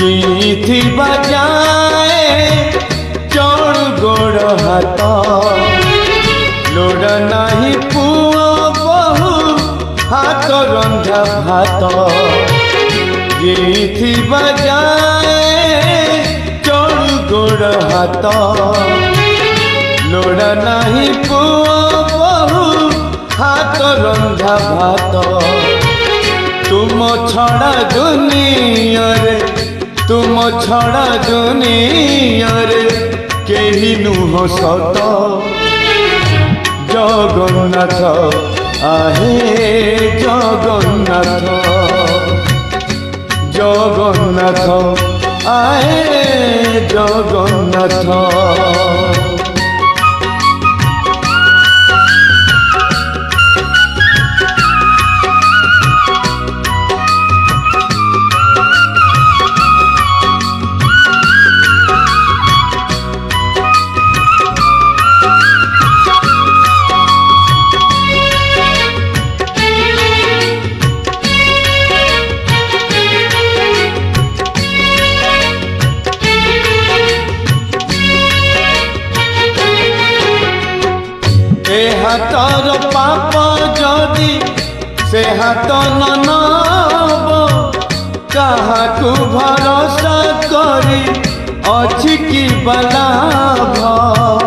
जीथी बजाए चढ़ गोड़ हाथ लोड़ नहीं पुआ बहु हाथ रंधा भात जीथी बजाए चढ़ गोड़ हाथ लोड़ नहीं पुआ बहु हाथ रंधा भात तुम छड़ा दुनिया रे तुम छड़ा दुनिया रे केही नुह सत जगन्नाथ आहे जगन्नाथ जगन्नाथ आहे जगन्नाथ हाथर पाप जदि से हाथ नब काहाकू भरोसा करी अछि कि बलाभ